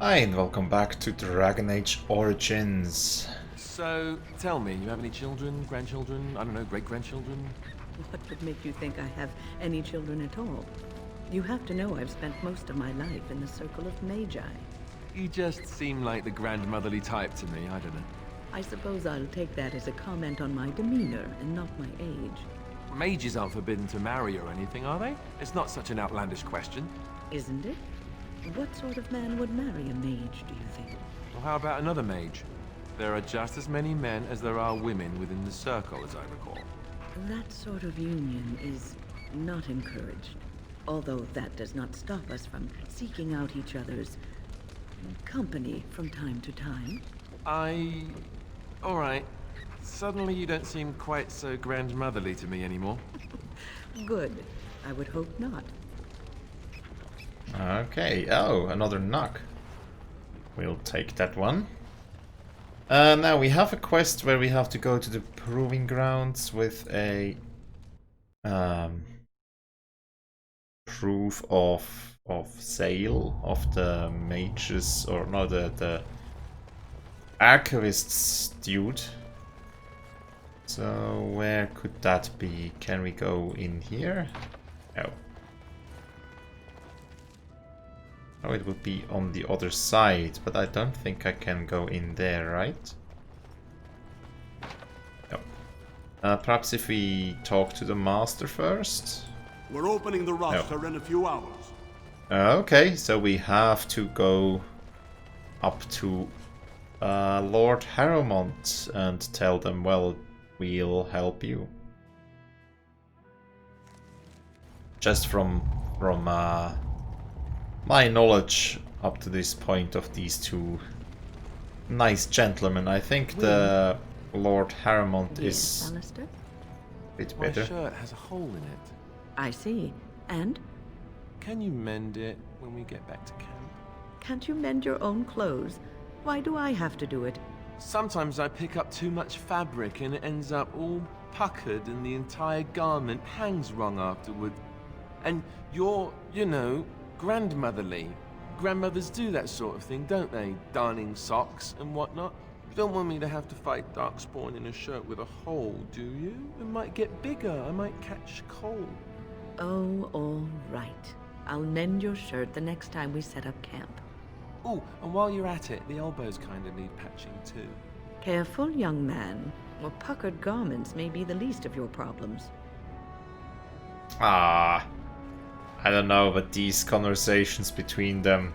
Hi and welcome back to Dragon Age Origins. So, tell me, you have any children, grandchildren, I don't know, great-grandchildren? What would make you think I have any children at all? You have to know I've spent most of my life in the circle of magi. You just seem like the grandmotherly type to me, I don't know. I suppose I'll take that as a comment on my demeanor and not my age. Mages aren't forbidden to marry or anything, are they? It's not such an outlandish question. Isn't it? What sort of man would marry a mage, do you think? Well, how about another mage? There are just as many men as there are women within the circle, as I recall. That sort of union is not encouraged. Although that does not stop us from seeking out each other's company from time to time. Alright. Suddenly you don't seem quite so grandmotherly to me anymore. Good. I would hope not. Okay, oh, another knock. We'll take that one. Now we have a quest where we have to go to the proving grounds with a proof of sale of the mages, or no, the archivist's dude. So where could that be? Can we go in here? No. Oh, it would be on the other side, but I don't think I can go in there, right? No. Perhaps if we talk to the master first? We're opening the roster in a few hours. Okay, so we have to go up to Lord Harrowmont and tell them, well, we'll help you. Just from my knowledge up to this point of these two nice gentlemen, I think the Lord Harrowmont is Alistair? a bit My better. shirt has a hole in it. I see. And? Can you mend it when we get back to camp? Can't you mend your own clothes? Why do I have to do it? Sometimes I pick up too much fabric and it ends up all puckered and the entire garment hangs wrong afterward. And you're, you know, grandmotherly. Grandmothers do that sort of thing, don't they? Darning socks and whatnot. You don't want me to have to fight Darkspawn in a shirt with a hole, do you? It might get bigger. I might catch cold. Oh, all right. I'll mend your shirt the next time we set up camp. Oh, and while you're at it, the elbows kind of need patching too. Careful, young man. Well, puckered garments may be the least of your problems. Ah, I don't know, but these conversations between them,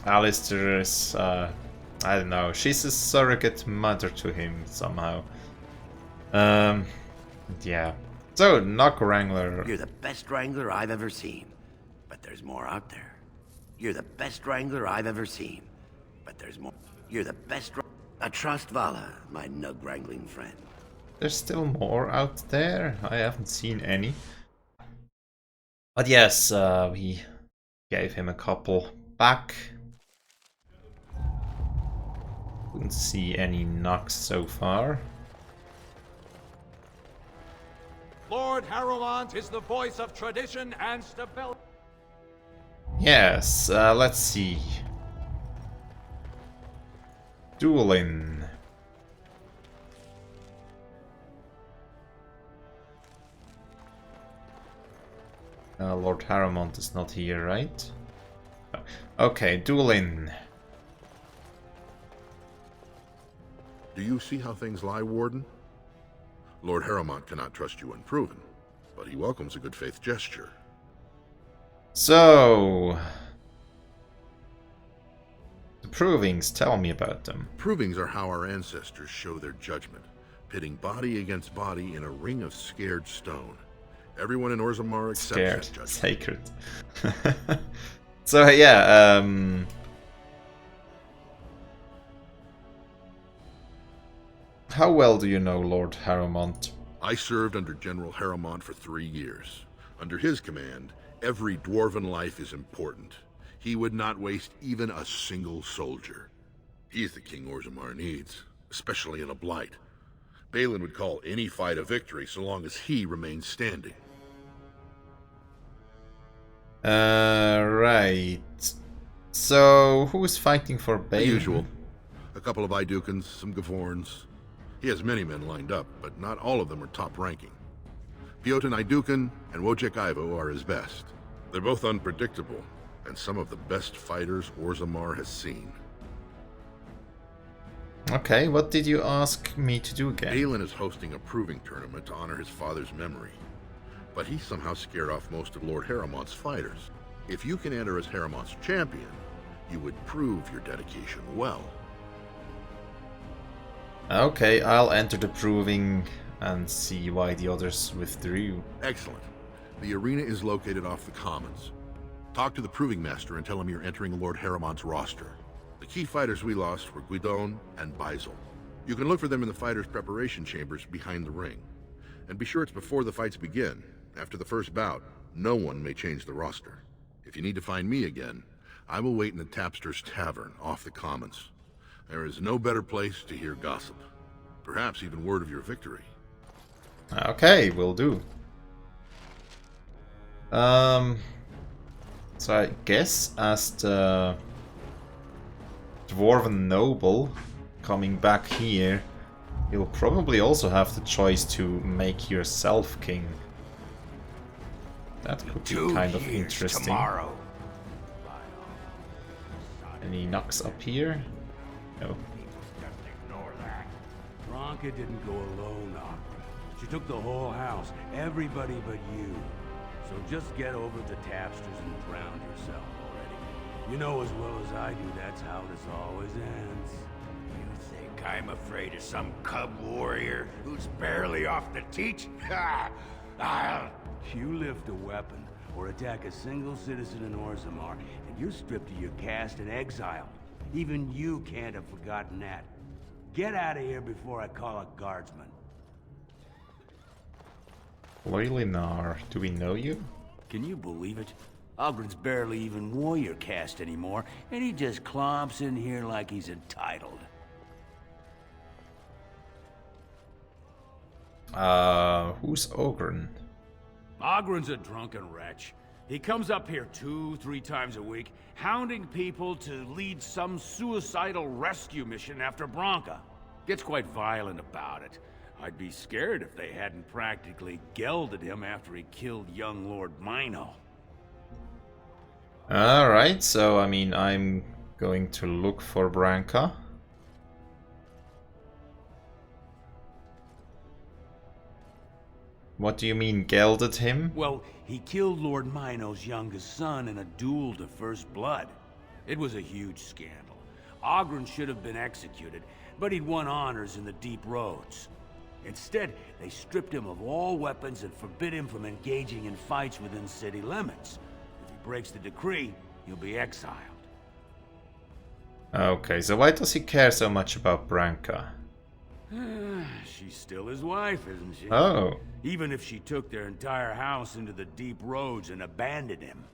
Alistair is, I don't know, she's a surrogate mother to him somehow. Yeah. So, Knock Wrangler. You're the best wrangler I've ever seen, but there's more out there. You're the best wrangler I've ever seen, but there's more. You're the best. A trust Vala, my nug wrangling friend. There's still more out there. I haven't seen any. But yes, we gave him a couple back. Couldn't see any knocks so far. Lord Harrowmont is the voice of tradition and stability. Yes, let's see. Dueling. Lord Harrowmont is not here, right? Okay, dueling. Do you see how things lie, Warden? Lord Harrowmont cannot trust you unproven, but he welcomes a good faith gesture. So, the provings, tell me about them. Provings are how our ancestors show their judgment, pitting body against body in a ring of scared stone. Everyone in Orzammar accepts that Scared, judgment. sacred. So yeah, how well do you know Lord Harrowmont? I served under General Harrowmont for 3 years. Under his command, every dwarven life is important. He would not waste even a single soldier. He's the king Orzammar needs, especially in a blight. Balin would call any fight a victory so long as he remains standing. Right. So who's fighting for The Bale? usual. A couple of Idukans, some Gavorns. He has many men lined up, but not all of them are top-ranking. Piotr Idukan and Wojciech Ivo are his best. They're both unpredictable, and some of the best fighters Orzammar has seen. Okay, what did you ask me to do again? Balin is hosting a proving tournament to honor his father's memory, but he somehow scared off most of Lord Harrowmont's fighters. If you can enter as Harrowmont's champion, you would prove your dedication well. Okay, I'll enter the proving and see why the others withdrew. Excellent. The arena is located off the Commons. Talk to the proving master and tell him you're entering Lord Harrowmont's roster. The key fighters we lost were Guidon and Beisel. You can look for them in the fighters' preparation chambers behind the ring. And be sure it's before the fights begin. After the first bout, no one may change the roster. If you need to find me again, I will wait in the Tapster's Tavern off the Commons. There is no better place to hear gossip. Perhaps even word of your victory. Okay, will do. So I guess as the Dwarven Noble coming back here, you'll probably also have the choice to make yourself king. That could be kind of interesting. Tomorrow. Any knocks up here? No. Branka didn't go alone, Ogden. She took the whole house, everybody but you. So just get over to Tapster's and drown yourself already. You know as well as I do that's how this always ends. You think I'm afraid of some cub warrior who's barely off the teach? Ha! I'll... You lift a weapon or attack a single citizen in Orzammar, and you're stripped of your caste and exiled. Even you can't have forgotten that. Get out of here before I call a guardsman. Loyalinar, do we know you? Can you believe it? Ogren's barely even warrior caste anymore, and he just clomps in here like he's entitled. Who's Ogren? Ogren's a drunken wretch. He comes up here 2-3 times a week, hounding people to lead some suicidal rescue mission after Branka. Gets quite violent about it. I'd be scared if they hadn't practically gelded him after he killed young Lord Mino. Alright, so I mean, I'm going to look for Branka. What do you mean, gelded him? Well, he killed Lord Mino's youngest son in a duel to first blood. It was a huge scandal. Ogren should have been executed, but he'd won honors in the Deep Roads. Instead, they stripped him of all weapons and forbid him from engaging in fights within city limits. If he breaks the decree, he'll be exiled. Okay, so why does he care so much about Branka? She's still his wife, isn't she? Oh. Even if she took their entire house into the Deep Roads and abandoned him.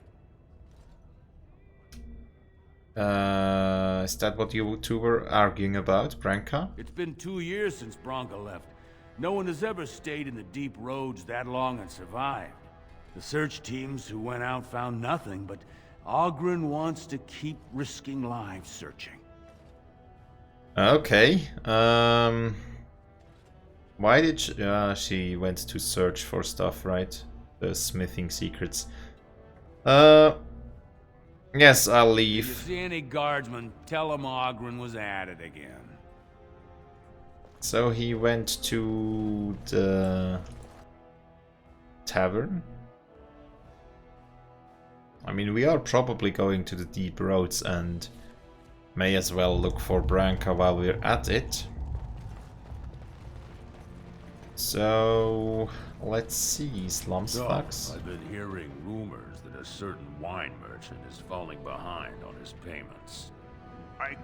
Is that what you two were arguing about, Branka? It's been 2 years since Branka left. No one has ever stayed in the Deep Roads that long and survived. The search teams who went out found nothing, but Ogren wants to keep risking lives searching. Okay, why did she went to search for stuff, right? The smithing secrets. Yes, I'll If you leave. see any guardsmen, tell them Ogren was at it again. So he went to the tavern? I mean, we are probably going to the Deep Roads and may as well look for Branka while we're at it. So, let's see, Slumsfax. I've been hearing rumors that a certain wine merchant is falling behind on his payments. I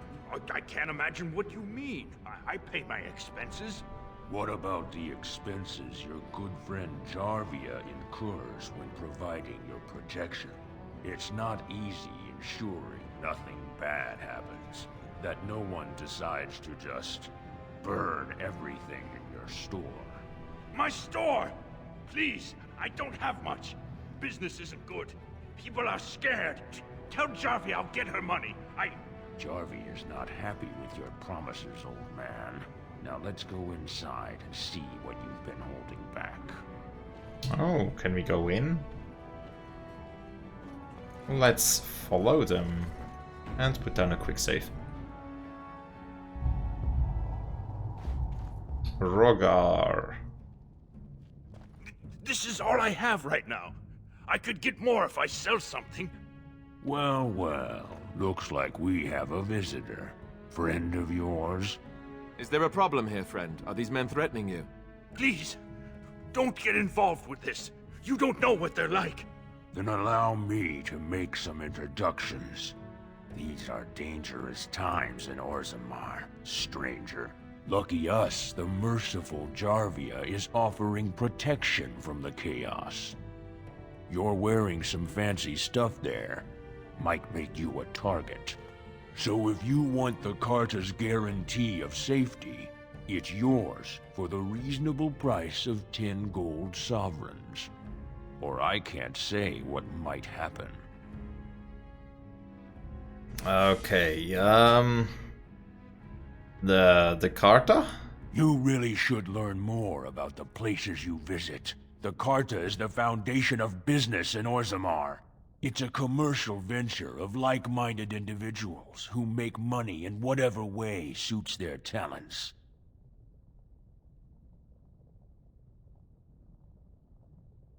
can't imagine what you mean. I pay my expenses. What about the expenses your good friend Jarvia incurs when providing your protection? It's not easy ensuring nothing bad happens, that no one decides to just burn everything in your store. My store! Please, I don't have much. Business isn't good. People are scared. Tell Jarvie I'll get her money. Jarvie is not happy with your promises, old man. Now let's go inside and see what you've been holding back. Oh, can we go in? Let's follow them and put down a quick save. Rogar. This is all I have right now. I could get more if I sell something. Well, well. Looks like we have a visitor. Friend of yours? Is there a problem here, friend? Are these men threatening you? Please, don't get involved with this. You don't know what they're like. Then allow me to make some introductions. These are dangerous times in Orzammar, stranger. Lucky us, the merciful Jarvia is offering protection from the chaos. You're wearing some fancy stuff there. Might make you a target. So if you want the Carta's guarantee of safety, it's yours for the reasonable price of 10 gold sovereigns. Or I can't say what might happen. Okay, the Carta? You really should learn more about the places you visit. The Carta is the foundation of business in Orzammar. It's a commercial venture of like-minded individuals who make money in whatever way suits their talents.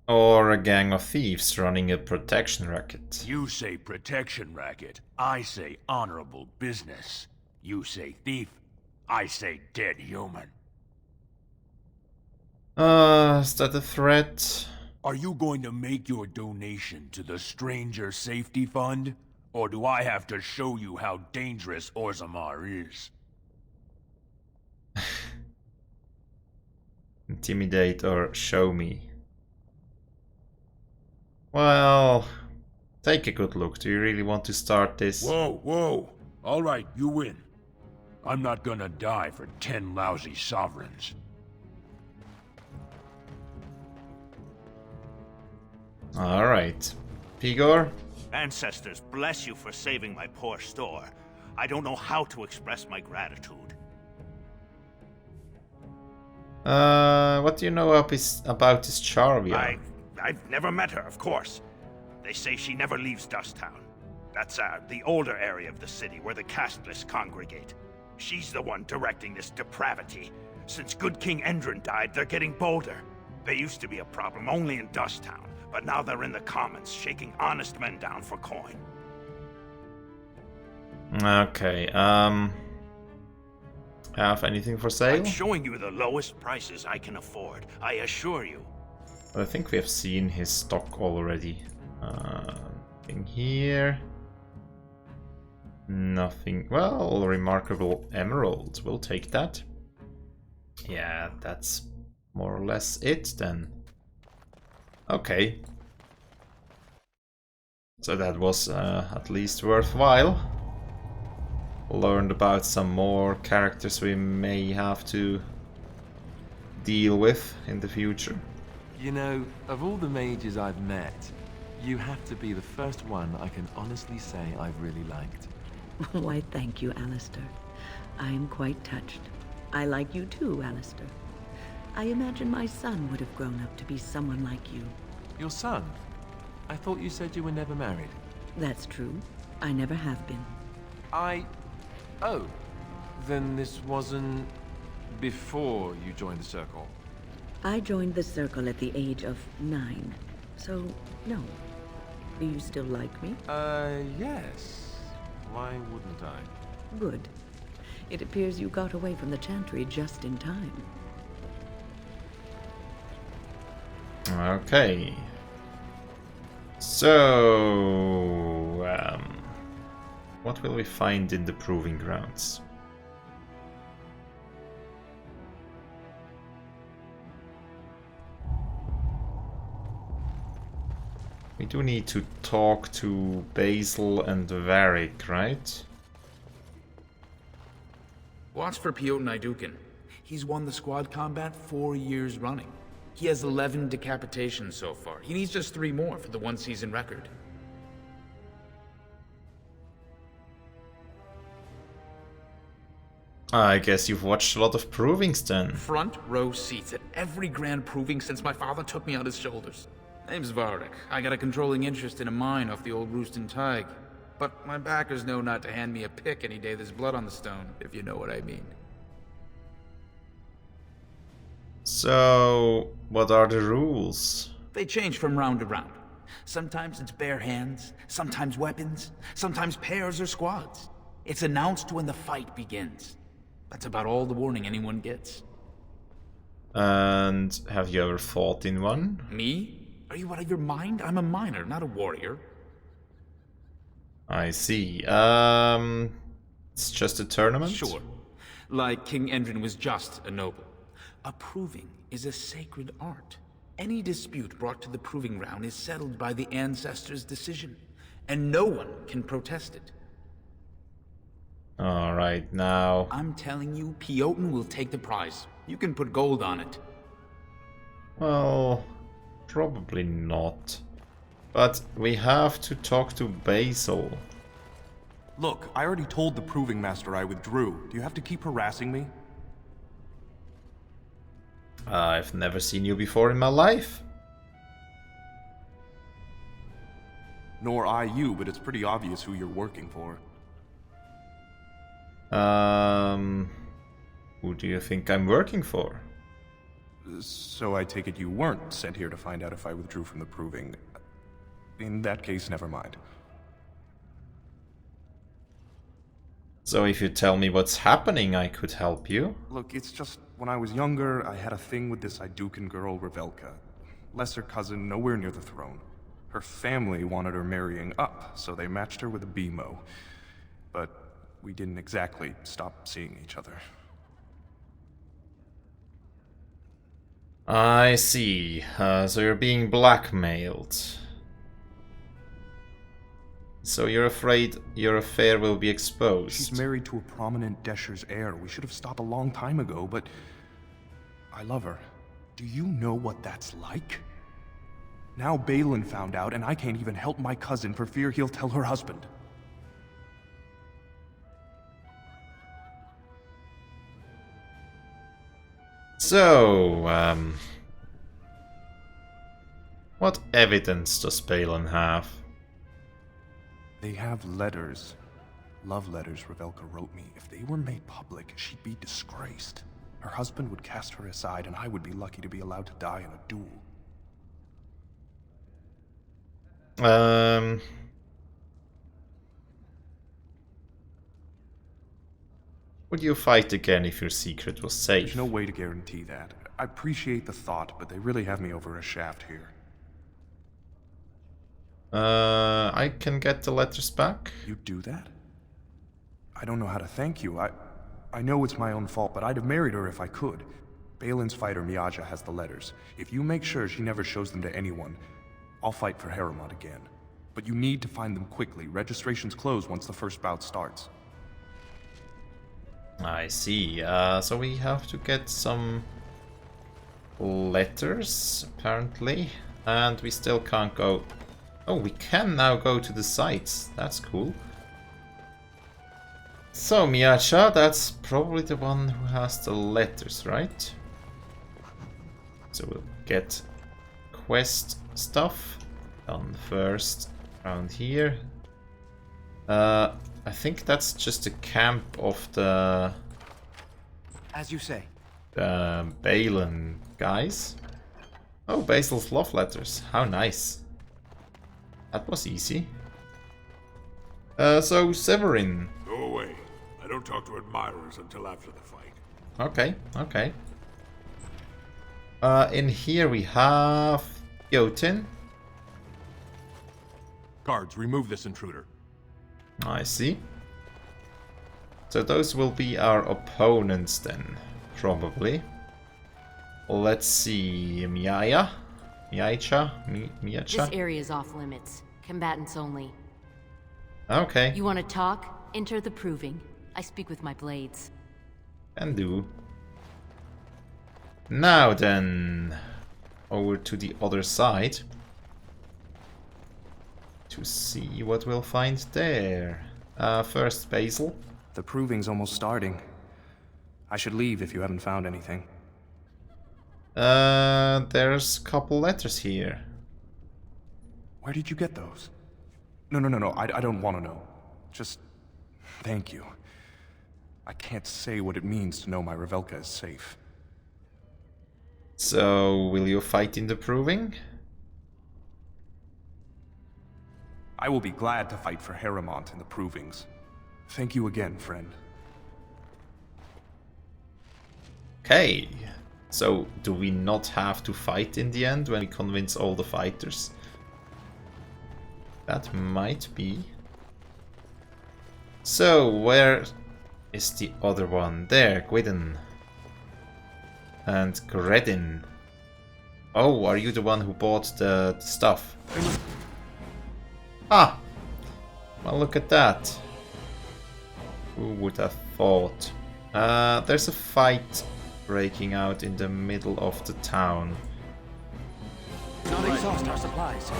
Or a gang of thieves running a protection racket. You say protection racket, I say honorable business. You say thief, I say dead human. Is that a threat? Are you going to make your donation to the Stranger Safety Fund? Or do I have to show you how dangerous Orzammar is? Intimidate or show me? Well, take a good look. Do you really want to start this? Whoa, whoa. All right, you win. I'm not gonna die for 10 lousy sovereigns. Alright. Pigor? Ancestors, bless you for saving my poor store. I don't know how to express my gratitude. What do you know about this Jarvia? I've never met her, of course. They say she never leaves Dusttown. That's the older area of the city where the casteless congregate. She's the one directing this depravity. Since good King Endrin died, they're getting bolder. They used to be a problem only in Dusttown, but now they're in the commons, shaking honest men down for coin. Okay, have anything for sale? I'm showing you the lowest prices I can afford, I assure you. I think we have seen his stock already. Nothing here. Nothing. Well, remarkable emerald. We'll take that. Yeah, that's more or less it then. Okay. So that was at least worthwhile. Learned about some more characters we may have to deal with in the future. You know, of all the mages I've met, you have to be the first one I can honestly say I've really liked. Why, thank you, Alistair. I am quite touched. I like you too, Alistair. I imagine my son would have grown up to be someone like you. Your son? I thought you said you were never married. That's true. I never have been. Oh. Then this wasn't before you joined the Circle? I joined the Circle at the age of 9. So, no. Do you still like me? Yes. Why wouldn't I? Good. It appears you got away from the Chantry just in time. Okay. So, what will we find in the Proving Grounds? We do need to talk to Basil and Varric, right? Watch for Piotr Naidukin. He's won the squad combat 4 years running. He has 11 decapitations so far. He needs just 3 more for the 1-season record. I guess you've watched a lot of provings then. Front row seats at every grand proving since my father took me on his shoulders. Name's Varric. I got a controlling interest in a mine off the old Roostin Tig. But my backers know not to hand me a pick any day there's blood on the stone, if you know what I mean. So, what are the rules? They change from round to round. Sometimes it's bare hands, sometimes weapons, sometimes pairs or squads. It's announced when the fight begins. That's about all the warning anyone gets. And have you ever fought in one? Me? Are you out of your mind? I'm a miner, not a warrior. I see. It's just a tournament? Sure. Like King Endrin was just a noble. A proving is a sacred art. Any dispute brought to the proving ground is settled by the ancestors' decision, and no one can protest it. Alright, now... I'm telling you, Piotr will take the prize. You can put gold on it. Well, probably not. But we have to talk to Basil. Look, I already told the Proving Master I withdrew. Do you have to keep harassing me? I've never seen you before in my life. Nor I you, but it's pretty obvious who you're working for. Who do you think I'm working for? So I take it you weren't sent here to find out if I withdrew from the Proving. In that case, never mind. So if you tell me what's happening, I could help you. Look, it's just, when I was younger, I had a thing with this Idukan girl, Revelka. Lesser cousin, nowhere near the throne. Her family wanted her marrying up, so they matched her with a BMO. But we didn't exactly stop seeing each other. I see. So you're being blackmailed. So you're afraid your affair will be exposed. She's married to a prominent Desher's heir. We should have stopped a long time ago, but I love her. Do you know what that's like? Now Balin found out, and I can't even help my cousin for fear he'll tell her husband. So, what evidence does Balin have? They have letters. Love letters Revelka wrote me. If they were made public, she'd be disgraced. Her husband would cast her aside, and I would be lucky to be allowed to die in a duel. Would you fight again if your secret was safe? There's no way to guarantee that. I appreciate the thought, but they really have me over a shaft here. I can get the letters back. You do that? I don't know how to thank you. I know it's my own fault, but I'd have married her if I could. Balin's fighter Miaja has the letters. If you make sure she never shows them to anyone, I'll fight for Harrowmont again. But you need to find them quickly. Registrations close once the first bout starts. I see. So we have to get some letters, apparently. And we still can't go... Oh, we can now go to the sites. That's cool. So, Miacha, that's probably the one who has the letters, right? So we'll get quest stuff done first around here. I think that's just the camp of the... As you say. The Balin guys. Oh, Basil's love letters. How nice. That was easy. So, Severin. Go away. I don't talk to admirers until after the fight. Okay, okay. In here we have Jotun. Guards, remove this intruder. I see. So those will be our opponents then, probably. Let's see, Miacha? This area is off limits. Combatants only. Okay. You want to talk? Enter the Proving. I speak with my blades. Can do. Now then, over to the other side. To see what we'll find there. First, Basil. The Proving's almost starting. I should leave if you haven't found anything. There's a couple letters here. Where did you get those? No, I don't want to know. Just thank you. I can't say what it means to know my Revelka is safe. So, will you fight in the Proving? I will be glad to fight for Harrowmont in the Provings. Thank you again, friend. Okay. So, do we not have to fight in the end when we convince all the fighters? That might be. So, where is the other one? There, Gwydden. And Gredin. Oh, are you the one who bought the stuff? Ah! Well, look at that. Who would have thought? There's a fight breaking out in the middle of the town. Not exhaust our supplies.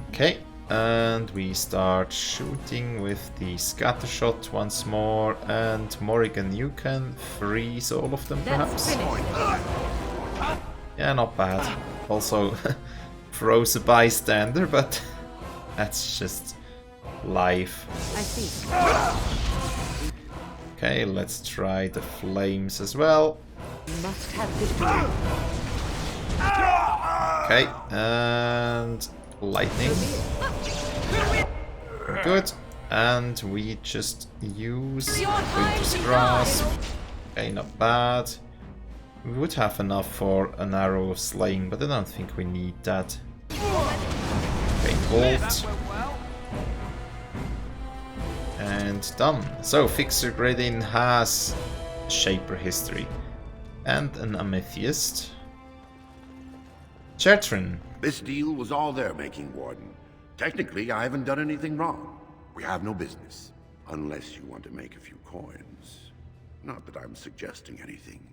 Okay, and we start shooting with the scattershot once more. And Morrigan, you can freeze all of them, perhaps? Yeah, not bad. Also, froze a bystander, but that's just life. I see. Okay, let's try the flames as well. Must have victory. Okay, and lightning. Good. And we just use Winter's Grasp. Okay, not bad. We would have enough for an arrow of slaying, but I don't think we need that. Okay, bolt. And done. So, Fixer Gredin has Shaper history. And an Amethyst. Chertrin. This deal was all their making, Warden. Technically, I haven't done anything wrong. We have no business. Unless you want to make a few coins. Not that I'm suggesting anything.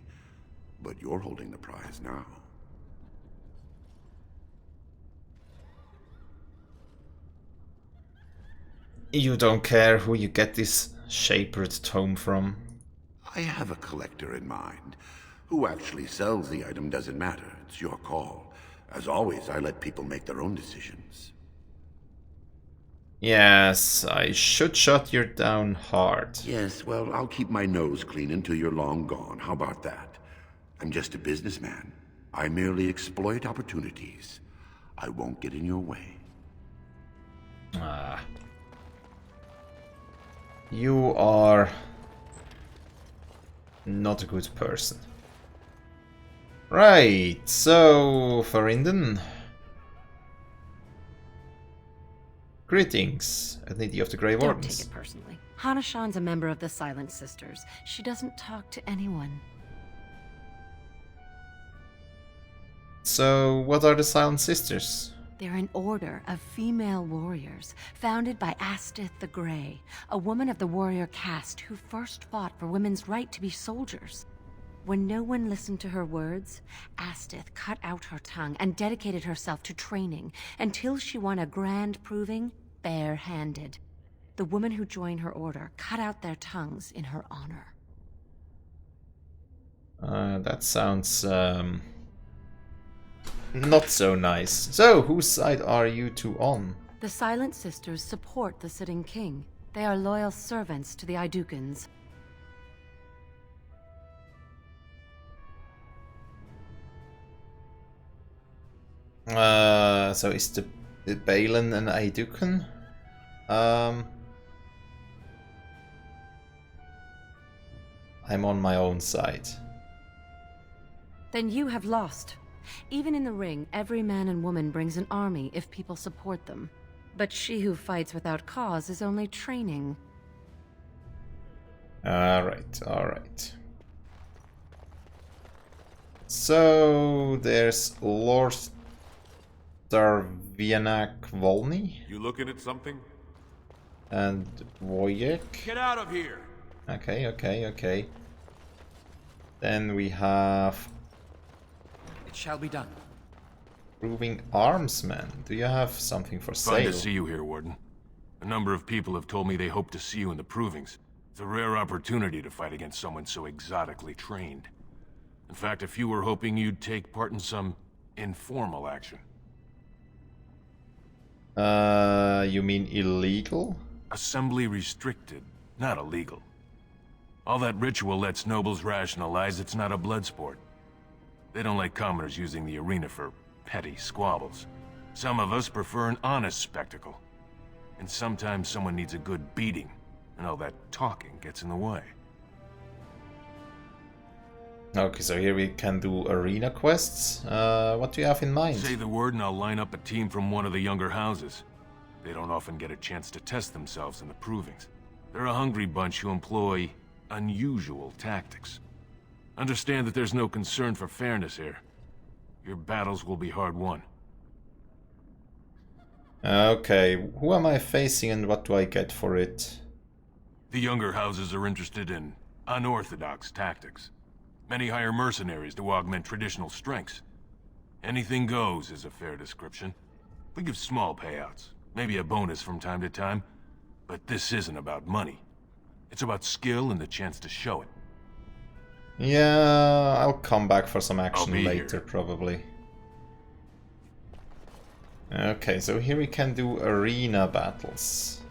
But you're holding the prize now. You don't care who you get this Shapered tome from? I have a collector in mind. Who actually sells the item doesn't matter. It's your call. As always, I let people make their own decisions. Yes, I should shut you down hard. Yes, well, I'll keep my nose clean until you're long gone. How about that? I'm just a businessman. I merely exploit opportunities. I won't get in your way. Ah. You are not a good person. Right, so Farinden. Greetings, Lady of the Grey Don't Wardens. take it personally. Hana-shan's a member of the Silent Sisters. She doesn't talk to anyone. So, what are the Silent Sisters? They're an order of female warriors, founded by Astith the Grey, a woman of the warrior caste who first fought for women's right to be soldiers. When no one listened to her words, Astith cut out her tongue and dedicated herself to training until she won a grand proving bare-handed. The women who joined her order cut out their tongues in her honor. That sounds not so nice. So, whose side are you two on? The Silent Sisters support the sitting king. They are loyal servants to the Idukans. So is the Balin and Idukan? I'm on my own side. Then you have lost. Even in the ring, every man and woman brings an army if people support them. But she who fights without cause is only training. Alright. So, there's Lord Darvianak Volny. You looking at something? And Wojek. Get out of here! Okay. Then we have... It shall be done. Proving Armsman. Do you have something for sale? Fine to see you here, Warden. A number of people have told me they hope to see you in the Provings. It's a rare opportunity to fight against someone so exotically trained. In fact, a few were hoping you'd take part in some informal action. You mean illegal? Assembly restricted, not illegal. All that ritual lets nobles rationalize it's not a blood sport. They don't like commoners using the arena for petty squabbles. Some of us prefer an honest spectacle. And sometimes someone needs a good beating, and all that talking gets in the way. Okay, so here we can do arena quests. What do you have in mind? Say the word and I'll line up a team from one of the younger houses. They don't often get a chance to test themselves in the provings. They're a hungry bunch who employ unusual tactics. Understand that there's no concern for fairness here. Your battles will be hard won. Okay, who am I facing and what do I get for it? The younger houses are interested in unorthodox tactics. Many hire mercenaries to augment traditional strengths. Anything goes is a fair description. We give small payouts, maybe a bonus from time to time, but this isn't about money. It's about skill and the chance to show it. Yeah, I'll come back for some action later, here. Probably. Okay, so here we can do arena battles.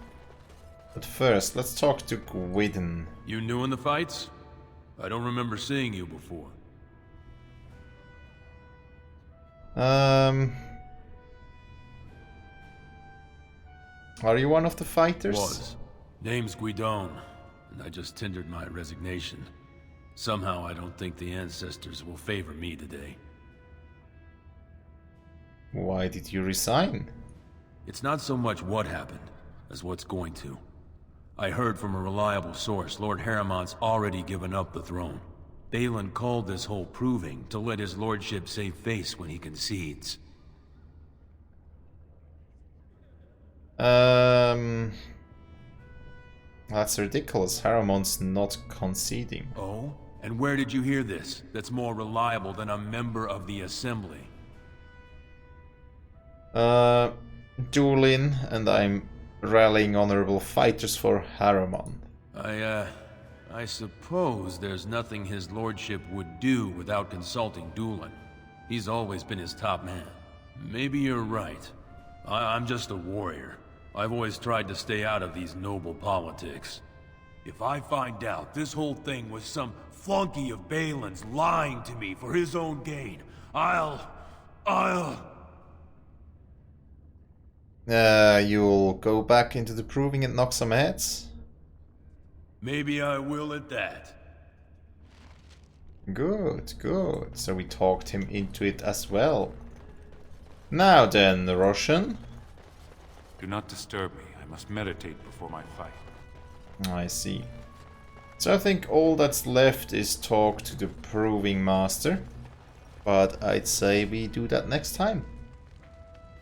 But first, let's talk to Gwydden. You new in the fights? I don't remember seeing you before. Are you one of the fighters? Was. Name's Guidon, and I just tendered my resignation. Somehow I don't think the ancestors will favor me today. Why did you resign? It's not so much what happened, as what's going to. I heard from a reliable source Lord Harriman's already given up the throne. Balin called this whole proving to let his lordship save face when he concedes. That's ridiculous. Harriman's not conceding. Oh? And where did you hear this? That's more reliable than a member of the Assembly. Dueling, and I'm rallying honorable fighters for Harriman. I suppose there's nothing his lordship would do without consulting Doolin. He's always been his top man. Maybe you're right. I'm just a warrior. I've always tried to stay out of these noble politics. If I find out this whole thing was some flunky of Balin's lying to me for his own gain, You'll go back into the proving and knock some heads? Maybe I will at that. Good, good. So we talked him into it as well. Now then, Roshan. Do not disturb me. I must meditate before my fight. I see. So I think all that's left is talk to the proving master. But I'd say we do that next time.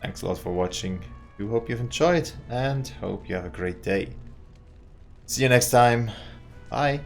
Thanks a lot for watching. Do hope you've enjoyed and hope you have a great day. See you next time. Bye.